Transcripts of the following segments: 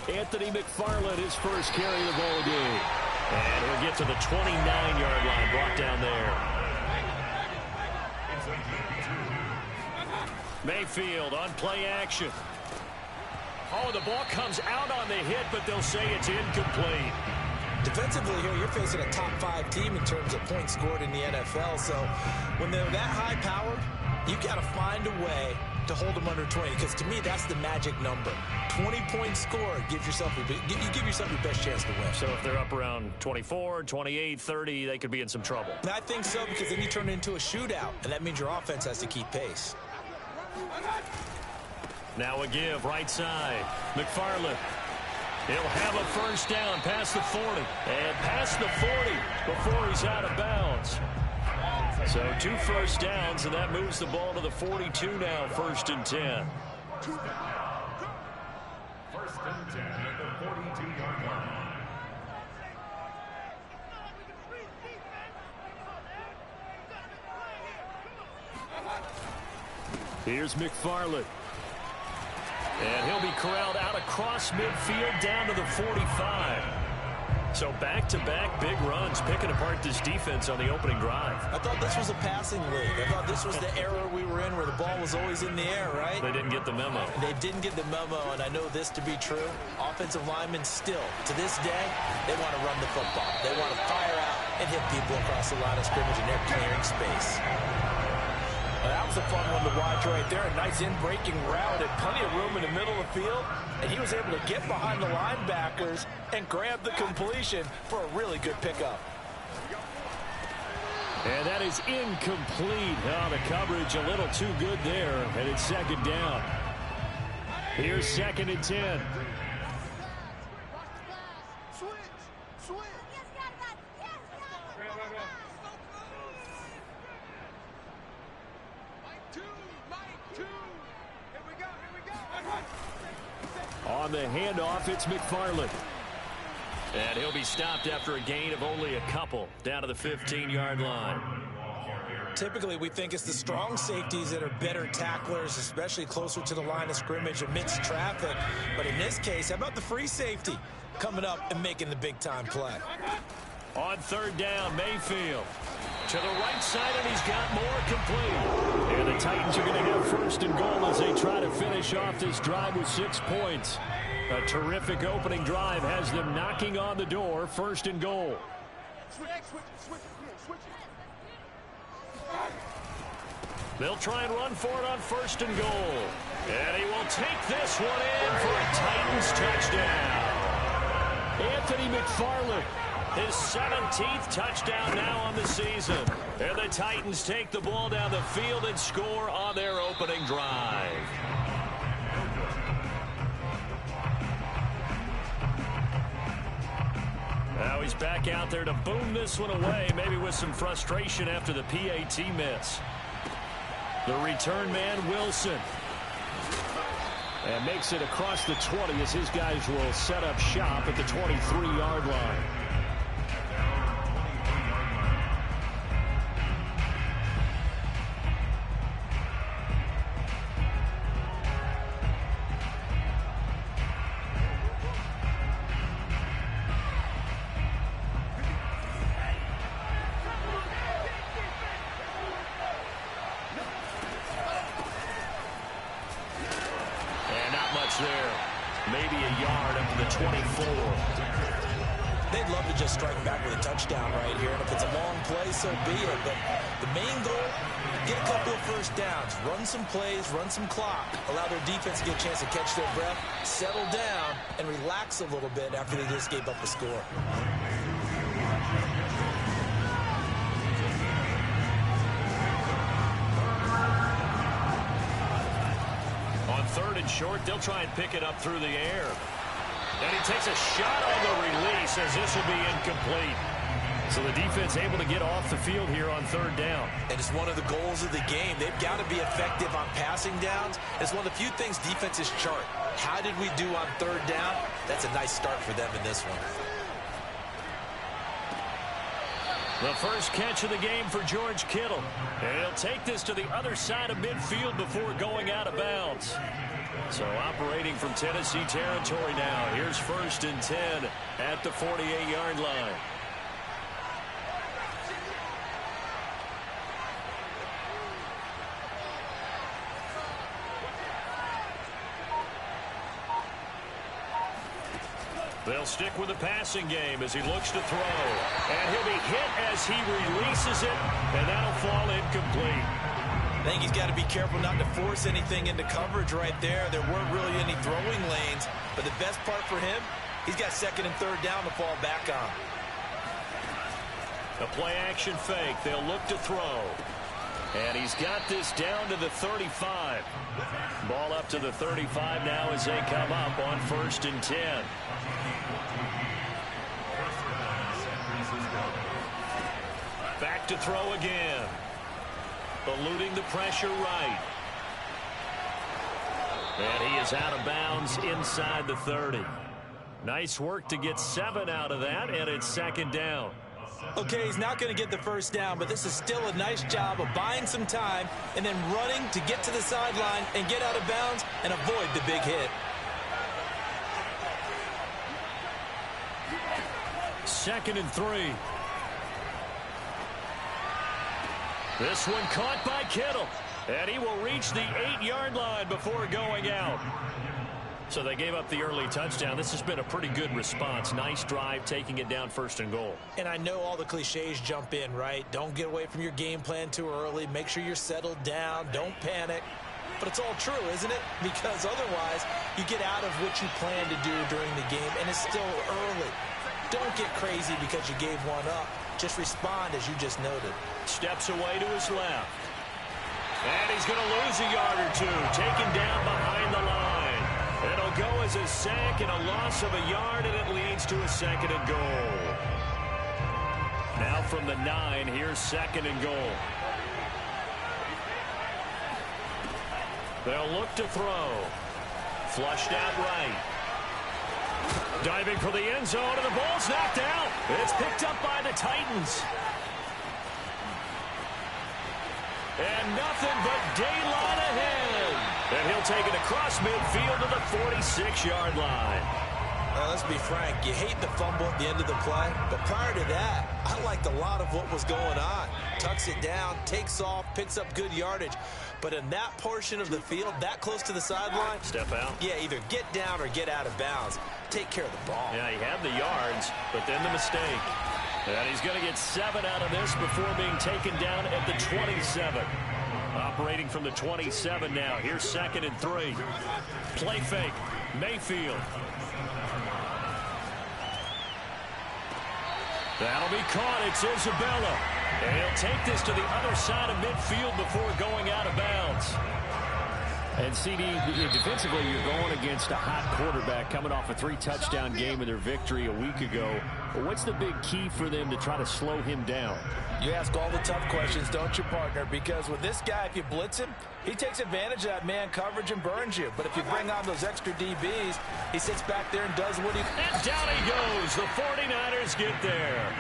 Anthony McFarland, his first carry of the ball game. And he'll get to the 29-yard line, brought down there. Mayfield on play action. Oh, the ball comes out on the hit, but they'll say it's incomplete. Defensively here, you're facing a top-5 team in terms of points scored in the NFL. So when they're that high-powered, you got to find a way to hold them under 20, because to me, that's the magic number. 20-point score, you give yourself your best chance to win. So if they're up around 24, 28, 30, they could be in some trouble. I think so, because then you turn it into a shootout, and that means your offense has to keep pace. Now a give, right side. McFarland. He'll have a first down past the 40. And past the 40 before he's out of bounds. So 2 first downs, and that moves the ball to the 42 now, 1st and 10. First and 10 at the 42-yard line. Here's McFarland. And he'll be corralled out across midfield down to the 45. So back-to-back big runs, picking apart this defense on the opening drive. I thought this was a passing league. I thought this was the era we were in where the ball was always in the air, right? They didn't get the memo. They didn't get the memo, and I know this to be true. Offensive linemen still, to this day, they want to run the football. They want to fire out and hit people across the line of scrimmage, and they're clearing space. That was a fun one to watch right there. A nice in-breaking route and plenty of room in the middle of the field. And he was able to get behind the linebackers and grab the completion for a really good pickup. And that is incomplete. Oh, the coverage a little too good there. And it's 2nd down. Here's 2nd and 10. On the handoff, it's McFarland. And he'll be stopped after a gain of only a couple, down to the 15-yard line. Typically, we think it's the strong safeties that are better tacklers, especially closer to the line of scrimmage amidst traffic. But in this case, how about the free safety coming up and making the big-time play? On 3rd down, Mayfield. To the right side, and he's got more complete. And the Titans are going to have 1st and goal as they try to finish off this drive with 6 points. A terrific opening drive has them knocking on the door. 1st and goal. They'll try and run for it on 1st and goal. And he will take this one in for a Titans touchdown. Anthony McFarland. His 17th touchdown now on the season. And the Titans take the ball down the field and score on their opening drive. Now he's back out there to boom this one away, maybe with some frustration after the PAT miss. The return man, Wilson. And makes it across the 20 as his guys will set up shop at the 23-yard line. There, maybe a yard up to the 24. They'd love to just strike back with a touchdown right here, and if it's a long play, so be it. But the main goal, get a couple of first downs, run some plays, run some clock, allow their defense to get a chance to catch their breath, settle down, and relax a little bit after they just gave up the score. On 3rd and short, they'll try and pick it up through the air. And he takes a shot on the release as this will be incomplete. So the defense able to get off the field here on 3rd down. And it's one of the goals of the game. They've got to be effective on passing downs. It's one of the few things defenses chart. How did we do on 3rd down? That's a nice start for them in this one. The first catch of the game for George Kittle. And he'll take this to the other side of midfield before going out of bounds. So operating from Tennessee territory now. Here's 1st and 10 at the 48-yard line. They'll stick with the passing game as he looks to throw. And he'll be hit as he releases it, and that'll fall incomplete. I think he's got to be careful not to force anything into coverage right there. There weren't really any throwing lanes, but the best part for him, he's got 2nd and 3rd down to fall back on. A play-action fake. They'll look to throw. And he's got this down to the 35. Ball up to the 35 now as they come up on 1st and 10. Back to throw again. Eluding the pressure right. And he is out of bounds inside the 30. Nice work to get 7 out of that, and it's 2nd down. Okay, he's not going to get the 1st down, but this is still a nice job of buying some time and then running to get to the sideline and get out of bounds and avoid the big hit. 2nd and 3. This one caught by Kittle, and he will reach the 8-yard line before going out. So they gave up the early touchdown. This has been a pretty good response. Nice drive, taking it down 1st and goal. And I know all the cliches jump in, right? Don't get away from your game plan too early. Make sure you're settled down. Don't panic. But it's all true, isn't it? Because otherwise, you get out of what you plan to do during the game, and it's still early. Don't get crazy because you gave one up. Just respond as you just noted. Steps away to his left. And he's going to lose a yard or two. Taken down behind the line. It'll go as a sack and a loss of a yard, and it leads to a 2nd and goal. Now from the 9, here's 2nd and goal. They'll look to throw. Flushed out right. Diving for the end zone, and the ball's knocked out. It's picked up by the Titans. And nothing but daylight ahead. And he'll take it across midfield to the 46-yard line. Let's be frank, you hate the fumble at the end of the play, but prior to that, I liked a lot of what was going on. Tucks it down, takes off, picks up good yardage. But in that portion of the field, that close to the sideline, step out. Yeah, either get down or get out of bounds. Take care of the ball. Yeah, he had the yards, but then the mistake. And he's going to get 7 out of this before being taken down at the 27. Operating from the 27 now. Here's 2nd and 3. Play fake. Mayfield. That'll be caught. It's Isabella. And he'll take this to the other side of midfield before going out of bounds. And CD, defensively, you're going against a hot quarterback coming off a 3-touchdown game in their victory a week ago. But what's the big key for them to try to slow him down? You ask all the tough questions, don't you, partner? Because with this guy, if you blitz him, he takes advantage of that man coverage and burns you. But if you bring on those extra DBs, he sits back there and does what he... And down he goes. The 49ers get there.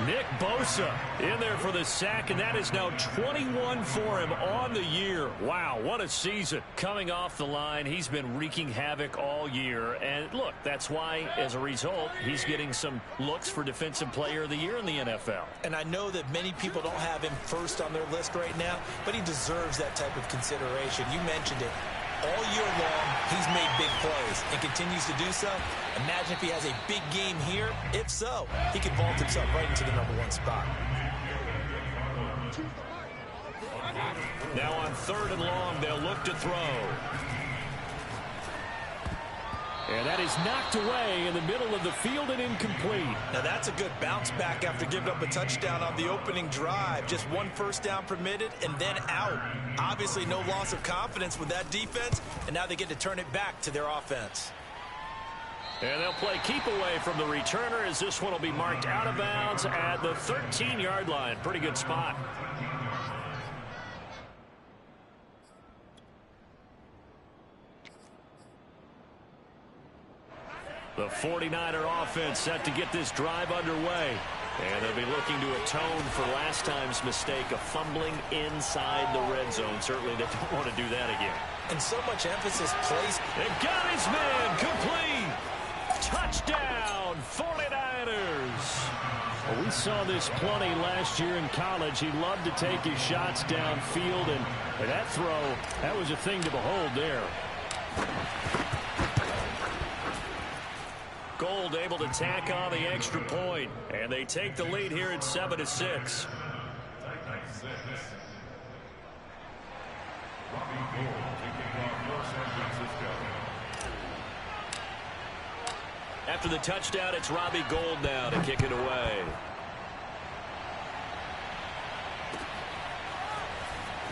Nick Bosa in there for the sack, and that is now 21 for him on the year. Wow, what a season. Coming off the line, he's been wreaking havoc all year. And look, that's why, as a result, he's getting some looks for Defensive Player of the Year in the NFL. And I know that many people don't have him first on their list right now, but he deserves that type of consideration. You mentioned it. All year long, he's made big plays and continues to do so. Imagine if he has a big game here. If so, he could vault himself right into the #1 spot. Now on 3rd and long, they'll look to throw. And that is knocked away in the middle of the field and incomplete. Now that's a good bounce back after giving up a touchdown on the opening drive. Just 1 first down permitted and then out. Obviously no loss of confidence with that defense, and now they get to turn it back to their offense. And they'll play keep away from the returner as this one will be marked out of bounds at the 13-yard line. Pretty good spot. The 49er offense set to get this drive underway. And they'll be looking to atone for last time's mistake of fumbling inside the red zone. Certainly they don't want to do that again. And so much emphasis placed. They've got his man complete. Touchdown, 49ers. Well, we saw this plenty last year in college. He loved to take his shots downfield, and that throw, that was a thing to behold there. Gold able to tack on the extra point, and they take the lead here at 7-6. After the touchdown, it's Robbie Gould now to kick it away.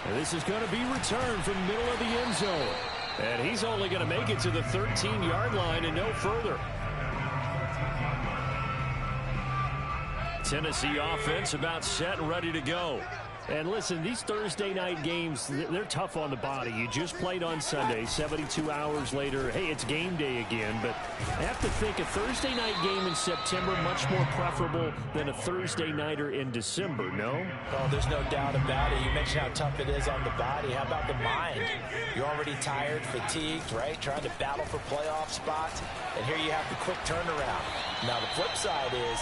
And this is going to be returned from the middle of the end zone. And he's only going to make it to the 13-yard line and no further. Tennessee offense about set and ready to go. And listen, these Thursday night games, they're tough on the body. You just played on Sunday, 72 hours later. Hey, it's game day again. But I have to think a Thursday night game in September much more preferable than a Thursday nighter in December, no? Oh, there's no doubt about it. You mentioned how tough it is on the body. How about the mind? You're already tired, fatigued, right? Trying to battle for playoff spots. And here you have the quick turnaround. Now, the flip side is,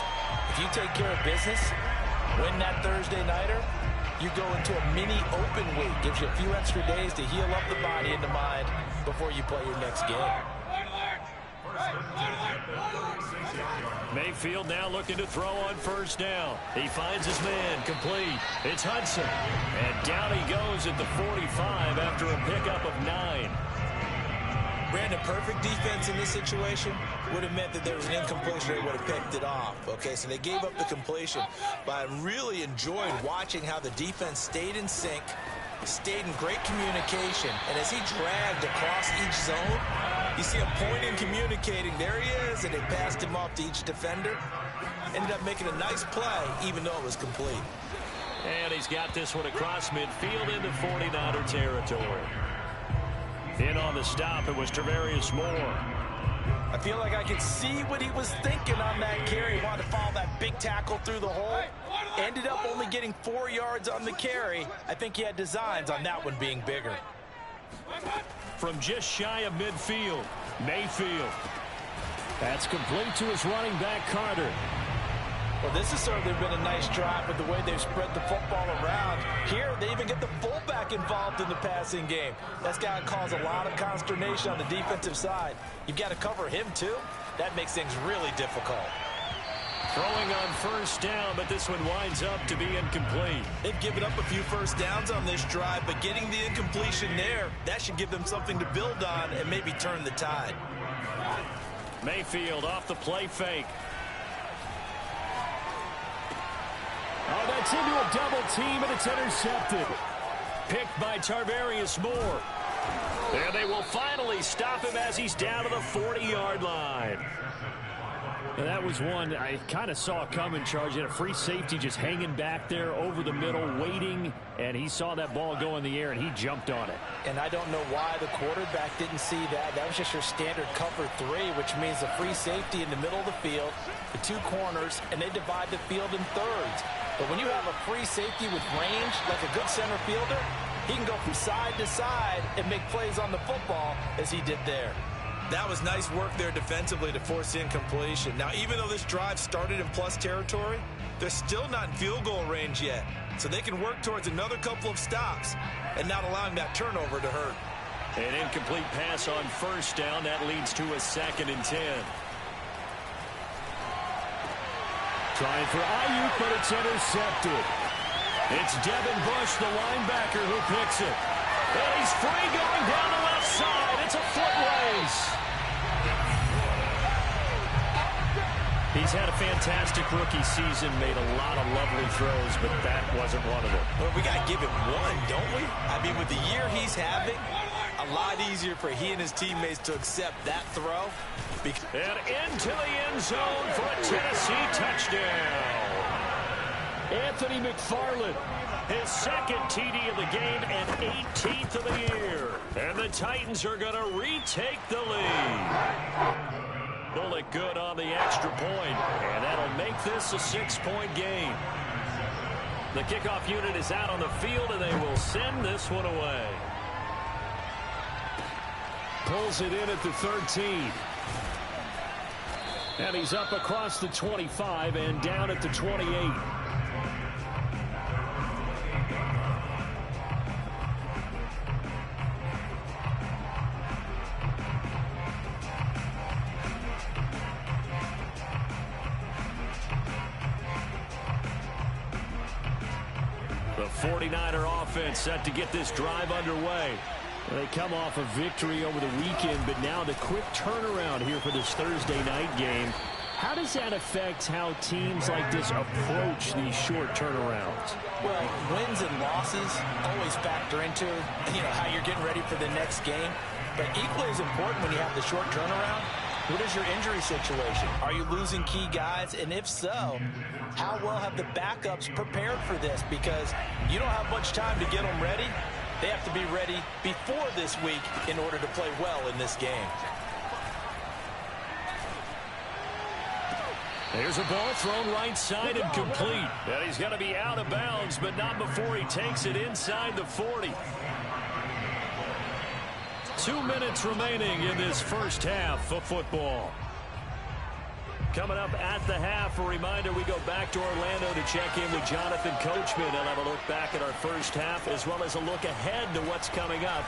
if you take care of business, win that Thursday nighter, you go into a mini open week. Gives you a few extra days to heal up the body and the mind before you play your next game. Mayfield now looking to throw on first down. He finds his man complete. It's Hudson. And down he goes at the 45 after a pickup of 9. Brandon, perfect defense in this situation would have meant that there was an incompletion. They would have picked it off. Okay, so they gave up the completion. But I really enjoyed watching how the defense stayed in sync, stayed in great communication. And as he dragged across each zone, you see him pointing, communicating. There he is, and they passed him off to each defender. Ended up making a nice play, even though it was complete. And he's got this one across midfield into 49er territory. In on the stop, it was Tarvarius Moore. I feel like I could see what he was thinking on that carry. He wanted to follow that big tackle through the hole. Ended up only getting 4 yards on the carry. I think he had designs on that one being bigger. From just shy of midfield, Mayfield. That's complete to his running back, Carter. Well, this has certainly been a nice drive with the way they've spread the football around. Here, they even get the fullback involved in the passing game. That's got to cause a lot of consternation on the defensive side. You've got to cover him, too. That makes things really difficult. Throwing on first down, but this one winds up to be incomplete. They've given up a few first downs on this drive, but getting the incompletion there, that should give them something to build on and maybe turn the tide. Mayfield off the play fake. Oh, that's into a double team, and it's intercepted. Picked by Tarvarius Moore. And they will finally stop him as he's down to the 40-yard line. And that was one I kind of saw coming, Charge. He had a free safety just hanging back there over the middle, waiting, and he saw that ball go in the air, and he jumped on it. And I don't know why the quarterback didn't see that. That was just your standard cover 3, which means the free safety in the middle of the field, the 2 corners, and they divide the field in thirds. But when you have a free safety with range, like a good center fielder, he can go from side to side and make plays on the football as he did there. That was nice work there defensively to force incompletion. Now, even though this drive started in plus territory, they're still not in field goal range yet. So they can work towards another couple of stops and not allowing that turnover to hurt. An incomplete pass on first down. That leads to a 2nd and 10. Trying for Ayuk, but it's intercepted. It's Devin Bush, the linebacker, who picks it. And he's free going down the left side. It's a foot race. He's had a fantastic rookie season, made a lot of lovely throws, but that wasn't one of them. Well, we got to give him one, don't we? I mean, with the year he's having, a lot easier for he and his teammates to accept that throw. And into the end zone for a Tennessee touchdown. Anthony McFarland, his 2nd TD of the game and 18th of the year. And the Titans are going to retake the lead. Bullock good on the extra point, and that'll make this a 6-point game. The kickoff unit is out on the field, and they will send this one away. Pulls it in at the 13. And he's up across the 25 and down at the 28. The 49er offense set to get this drive underway. They come off a victory over the weekend, but now the quick turnaround here for this Thursday night game. How does that affect how teams like this approach these short turnarounds? Well, wins and losses always factor into, how you're getting ready for the next game. But equally as important when you have the short turnaround, what is your injury situation? Are you losing key guys? And if so, how well have the backups prepared for this? Because you don't have much time to get them ready. They have to be ready before this week in order to play well in this game. There's a ball thrown right side and complete. And he's going to be out of bounds, but not before he takes it inside the 40. 2 minutes remaining in this first half of football. Coming up at the half, a reminder, we go back to Orlando to check in with Jonathan Coachman and have a look back at our first half as well as a look ahead to what's coming up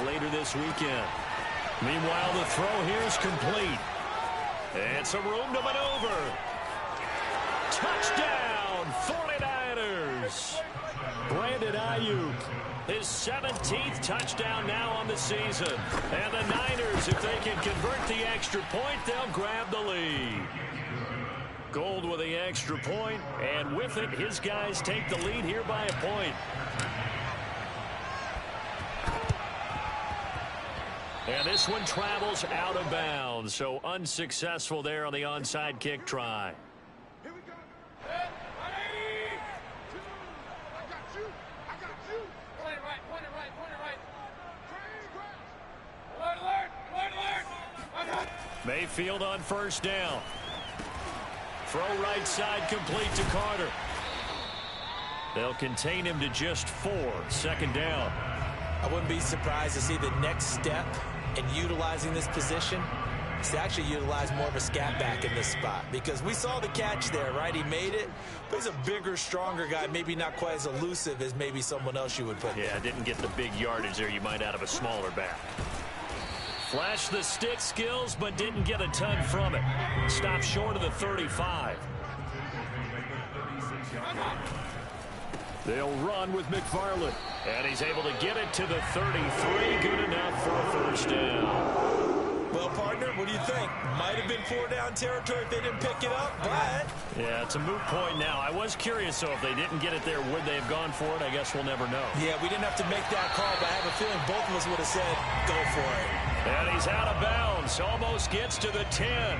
later this weekend. Meanwhile, the throw here is complete. And some room to maneuver. Touchdown, 49ers. Brandon Ayuk, his 17th touchdown now on the season. And the Niners, if they can convert the extra point, they'll grab the lead. Gold with the extra point, and with it, his guys take the lead here by a point. And this one travels out of bounds, so unsuccessful there on the onside kick try. Here we go. 180. I got you. Point it right. Alert. Mayfield on first down. Throw right side complete to Carter. They'll contain him to just 4. Second down. I wouldn't be surprised to see the next step in utilizing this position is to actually utilize more of a scat back in this spot, because we saw the catch there, right? He made it, but he's a bigger, stronger guy, maybe not quite as elusive as maybe someone else you would put Yeah, didn't get the big yardage there you might out of a smaller back. Flashed the stick skills, but didn't get a ton from it. Stopped short of the 35. They'll run with McFarland. And he's able to get it to the 33. Good enough for a first down. Well, partner, what do you think? Might have been 4-down territory if they didn't pick it up, but... Yeah, it's a moot point now. I was curious, so if they didn't get it there, would they have gone for it? I guess we'll never know. Yeah, we didn't have to make that call, but I have a feeling both of us would have said, go for it. And he's out of bounds. Almost gets to the 10.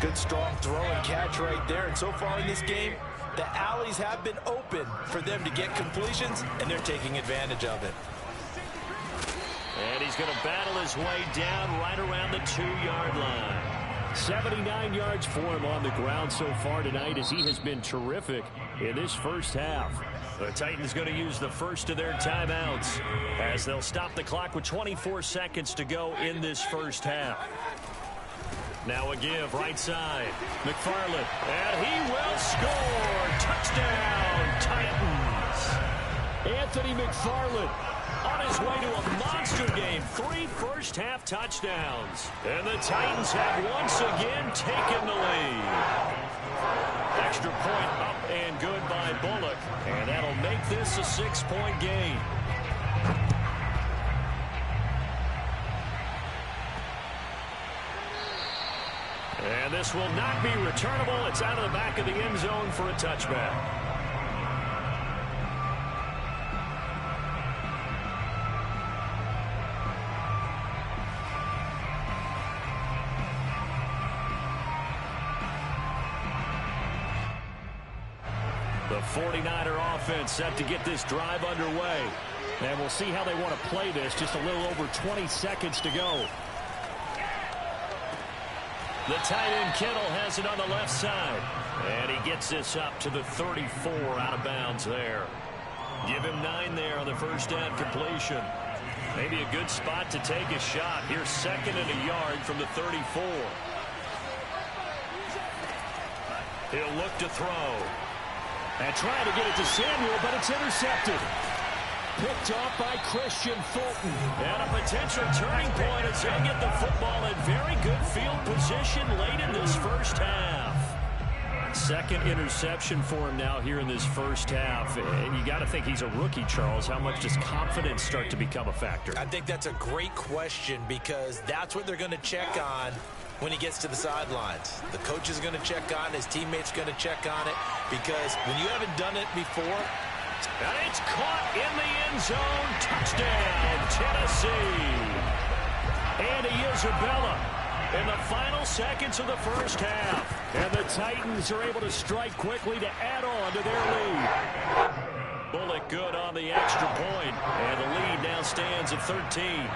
Good, strong throw and catch right there. And so far in this game, the alleys have been open for them to get completions, and they're taking advantage of it. And he's going to battle his way down right around the 2-yard line. 79 yards for him on the ground so far tonight as he has been terrific in this first half. The Titans going to use the first of their timeouts as they'll stop the clock with 24 seconds to go in this first half. Now a give right side. McFarland, and he will score. Touchdown, Titans. Anthony McFarland on his way to a monster game. 3 first-half touchdowns. And the Titans have once again taken the lead. Extra point up and good by Bullock. And that'll make this a 6-point game. And this will not be returnable. It's out of the back of the end zone for a touchback. The 49er offense set to get this drive underway. And we'll see how they want to play this. Just a little over 20 seconds to go. The tight end Kittle has it on the left side. And he gets this up to the 34 out of bounds there. Give him 9 there on the first down completion. Maybe a good spot to take a shot. Here's 2nd and a yard from the 34. He'll look to throw. And trying to get it to Samuel, but it's intercepted. Picked off by Christian Fulton. And a potential turning point as they get the football in very good field position late in this first half. 2nd interception for him now here in this first half. And you got to think he's a rookie, Charles. How much does confidence start to become a factor? I think that's a great question because that's what they're going to check on when he gets to the sidelines. The coach is going to check on it. His teammates going to check on it because when you haven't done it before. And it's caught in the end zone. Touchdown, Tennessee. Andy Isabella in the final seconds of the first half. And the Titans are able to strike quickly to add on to their lead. Bullock good on the extra point, and the lead now stands at 13.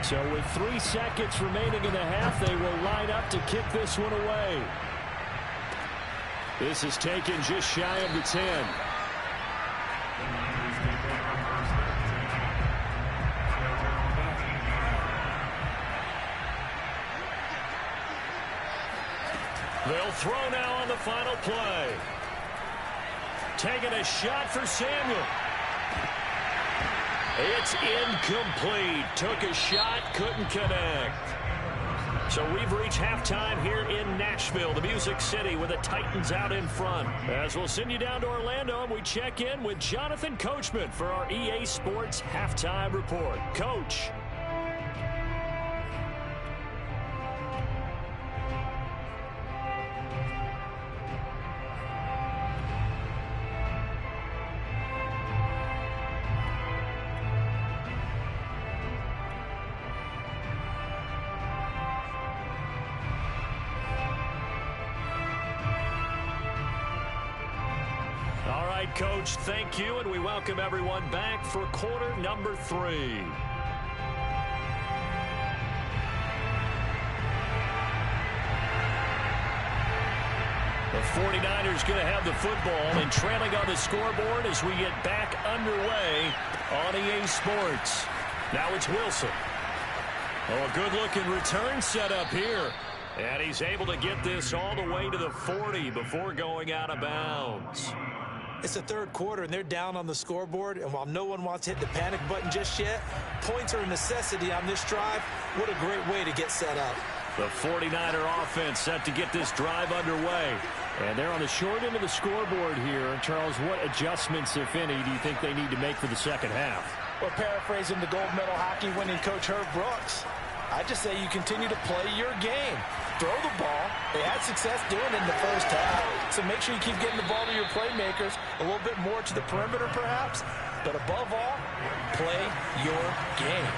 So with 3 seconds remaining in the half, they will line up to kick this one away. This is taken just shy of the 10. They'll throw now on the final play. Taking a shot for Samuel. It's incomplete. Took a shot, couldn't connect. So we've reached halftime here in Nashville, the Music City, with the Titans out in front. As we'll send you down to Orlando, and we check in with Jonathan Coachman for our EA Sports Halftime Report. Coach. Coach, thank you, and we welcome everyone back for quarter number 3. The 49ers going to have the football and trailing on the scoreboard as we get back underway on EA Sports. Now it's Wilson. Oh, a good-looking return set up here. And he's able to get this all the way to the 40 before going out of bounds. It's the third quarter, and they're down on the scoreboard. And while no one wants to hit the panic button just yet, points are a necessity on this drive. What a great way to get set up. The 49er offense set to get this drive underway. And they're on the short end of the scoreboard here. Charles, what adjustments, if any, do you think they need to make for the second half? Well, paraphrasing the gold medal hockey winning coach Herb Brooks, I just say you continue to play your game. Throw the ball. They had success doing it in the first half. So make sure you keep getting the ball to your playmakers, a little bit more to the perimeter perhaps. But above all, play your game.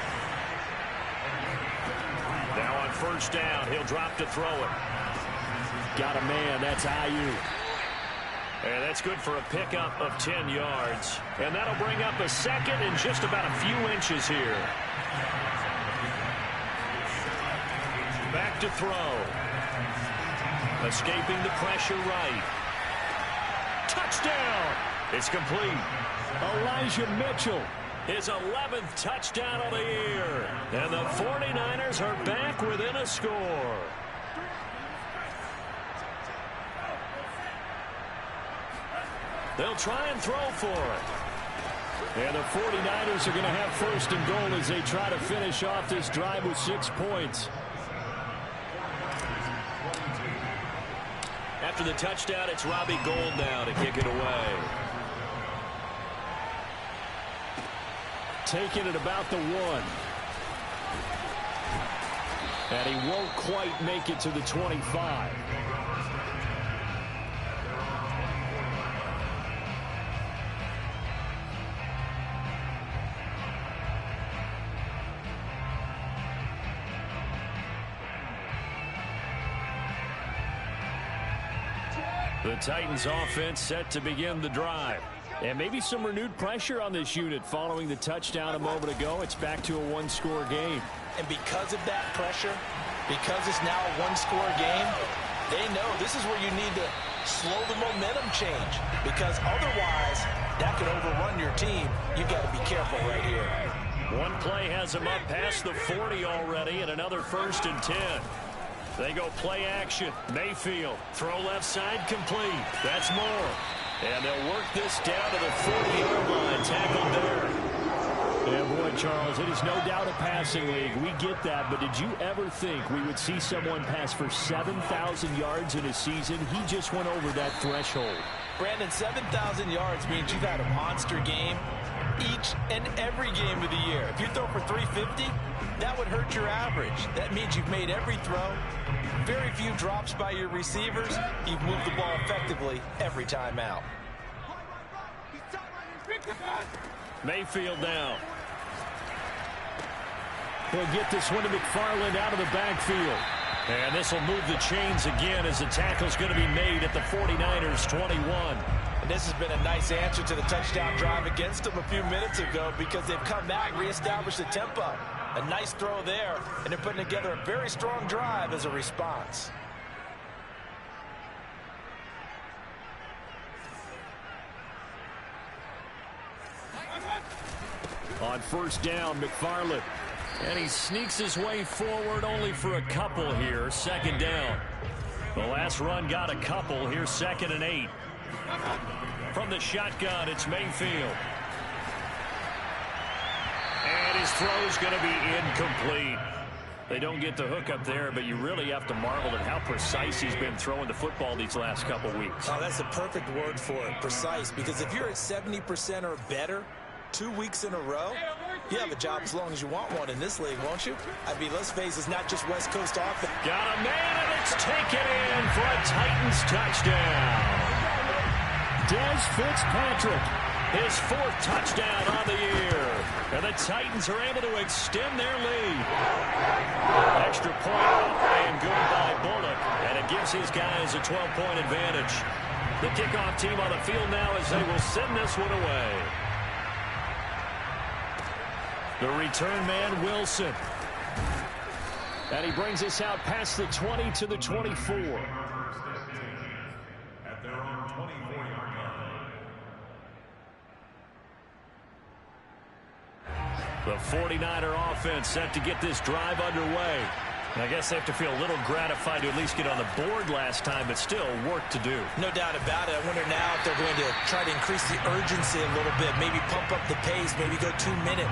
Now on first down, he'll drop to throw it. Got a man, that's Ayuk. And that's good for a pickup of 10 yards. And that'll bring up a second and just about a few inches here. Back to throw. Escaping the pressure right. Touchdown! It's complete. Elijah Mitchell. His 11th touchdown of the year. And the 49ers are back within a score. They'll try and throw for it. And the 49ers are going to have first and goal as they try to finish off this drive with 6 points. After the touchdown, it's Robbie Gould now to kick it away. Taking it about the 1. And he won't quite make it to the 25. The Titans offense set to begin the drive. And maybe some renewed pressure on this unit following the touchdown a moment ago. It's back to a 1-score game. And because of that pressure, Because it's now a one-score game, they know this is where you need to slow the momentum change. Because otherwise, that could overrun your team. You've got to be careful right here. One play has them up past the 40 already, and another 1st and 10. They go play action. Mayfield, throw left side, complete. That's Moore. And they'll work this down to the 40-yard line. Tackled there. Yeah, boy, Charles, it is no doubt a passing league. We get that, but did you ever think we would see someone pass for 7,000 yards in a season? He just went over that threshold. Brandon, 7,000 yards means you've had a monster game each and every game of the year. If you throw for 350, that would hurt your average. That means you've made every throw, very few drops by your receivers. You've moved the ball effectively every time out. Mayfield now. He'll get this one to McFarland out of the backfield. And this will move the chains again as the tackle's going to be made at the 49ers 21. And this has been a nice answer to the touchdown drive against them a few minutes ago because they've come back, reestablished the tempo. A nice throw there, and they're putting together a very strong drive as a response. On 1st down, McFarland. And he sneaks his way forward only for a couple here. 2nd down. The last run got a couple. Here's 2nd and 8. From the shotgun, it's Mayfield. And his throw's going to be incomplete. They don't get the hook up there, but you really have to marvel at how precise he's been throwing the football these last couple weeks. Oh, that's the perfect word for it, precise. Because if you're at 70% or better 2 weeks in a row, you have a job as long as you want one in this league, won't you? I mean, let's face it, it's not just West Coast offense. Got a man, and it's taken in for a Titans touchdown. Des Fitzpatrick, his 4th touchdown on the year. And the Titans are able to extend their lead. Extra point and good by Bullock, and it gives his guys a 12-point advantage. The kickoff team on the field now as they will send this one away. The return man, Wilson. And he brings us out past the 20 to the 24. At their own 24-yard line. The 49er offense set to get this drive underway. I guess they have to feel a little gratified to at least get on the board last time, but still work to do. No doubt about it. I wonder now if they're going to try to increase the urgency a little bit, maybe pump up the pace, maybe go 2 minutes.